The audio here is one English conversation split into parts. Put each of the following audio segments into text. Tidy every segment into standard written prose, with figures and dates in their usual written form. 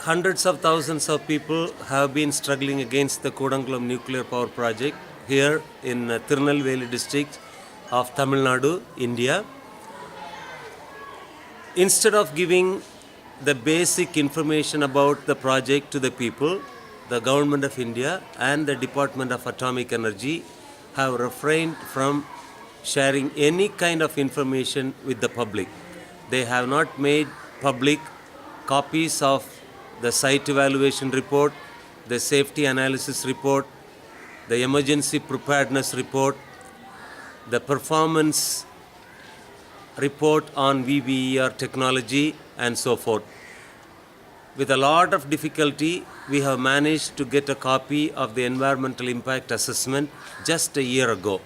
Hundreds of thousands of people have been struggling against the Kodangulam nuclear power project here in Tirunelveli district of Tamil Nadu, India. Instead of giving the basic information about the project to the people, the Government of India and the Department of Atomic Energy have refrained from sharing any kind of information with the public. They have not made public copies of the site evaluation report, the safety analysis report, the emergency preparedness report, the performance report on VVER technology, and so forth. With a lot of difficulty, we have managed to get a copy of the environmental impact assessment just a year ago.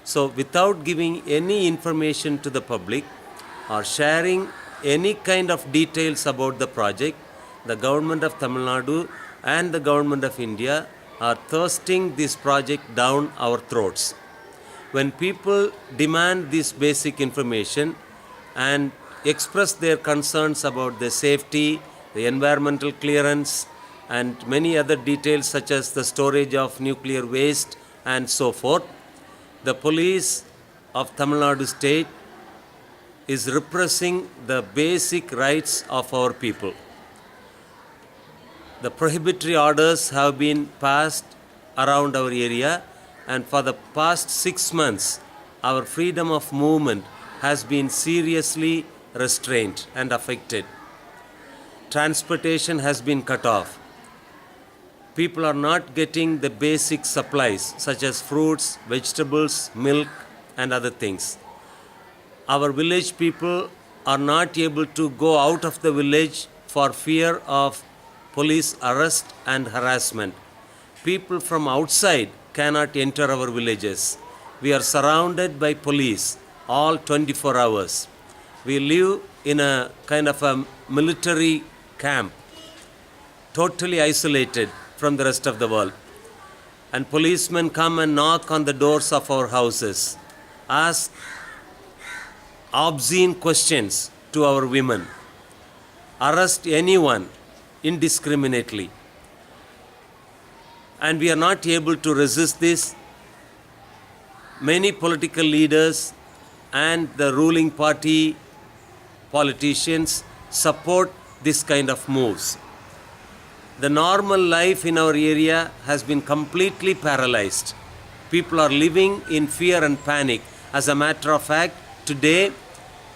So without giving any information to the public or sharing any kind of details about the project, the Government of Tamil Nadu and the Government of India are thrusting this project down our throats. When people demand this basic information and express their concerns about the safety, the environmental clearance, and many other details such as the storage of nuclear waste and so forth, the police of Tamil Nadu state is repressing the basic rights of our people. The prohibitory orders have been passed around our area, and for the past 6 months, our freedom of movement has been seriously restrained and affected. Transportation has been cut off. People are not getting the basic supplies such as fruits, vegetables, milk, and other things. Our village people are not able to go out of the village for fear of police arrest and harassment. People from outside cannot enter our villages. We are surrounded by police all 24 hours. We live in a kind of a military camp, totally isolated from the rest of the world. And policemen come and knock on the doors of our houses, ask obscene questions to our women, arrest anyone indiscriminately. And we are not able to resist this. Many political leaders and the ruling party politicians support this kind of moves. The normal life in our area has been completely paralyzed. People are living in fear and panic. As a matter of fact, today,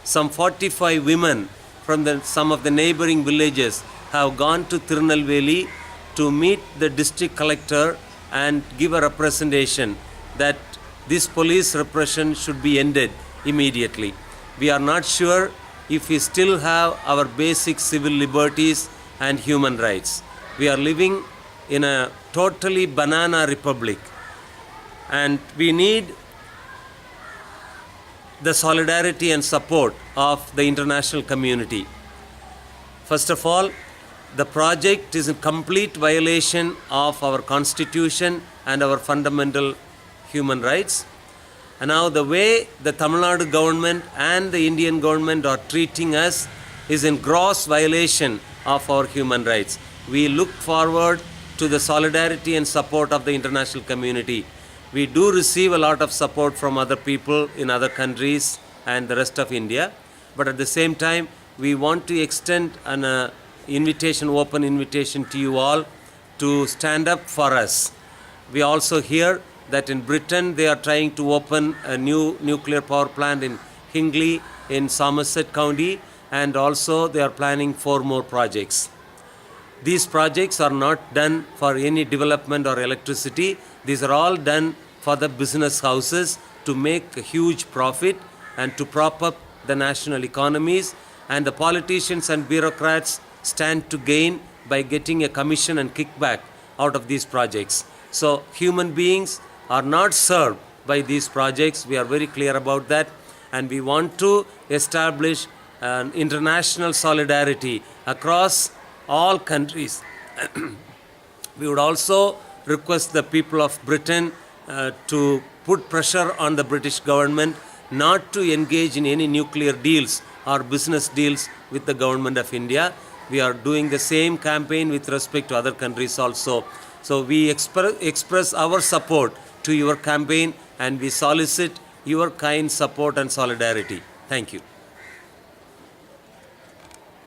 some 45 women from some of the neighboring villages have gone to Tirunelveli to meet the district collector and give a representation that this police repression should be ended immediately. We are not sure if we still have our basic civil liberties and human rights. We are living in a totally banana republic, and we need the solidarity and support of the international community. First of all, the project is in complete violation of our constitution and our fundamental human rights. And now the way the Tamil Nadu government and the Indian government are treating us is in gross violation of our human rights. We look forward to the solidarity and support of the international community. We do receive a lot of support from other people in other countries and the rest of India, but at the same time, we want to extend an open invitation to you all to stand up for us. We also hear that in Britain they are trying to open a new nuclear power plant in Hingley in Somerset County, and also they are planning 4 more projects. These projects are not done for any development or electricity. These are all done for the business houses to make a huge profit and to prop up the national economies, and the politicians and bureaucrats stand to gain by getting a commission and kickback out of these projects. So human beings are not served by these projects. We are very clear about that, and we want to establish an international solidarity across all countries. We would also request the people of Britain to put pressure on the British government not to engage in any nuclear deals or business deals with the government of India. we are doing the same campaign with respect to other countries also. So we express our support to your campaign and we solicit your kind support and solidarity. Thank you.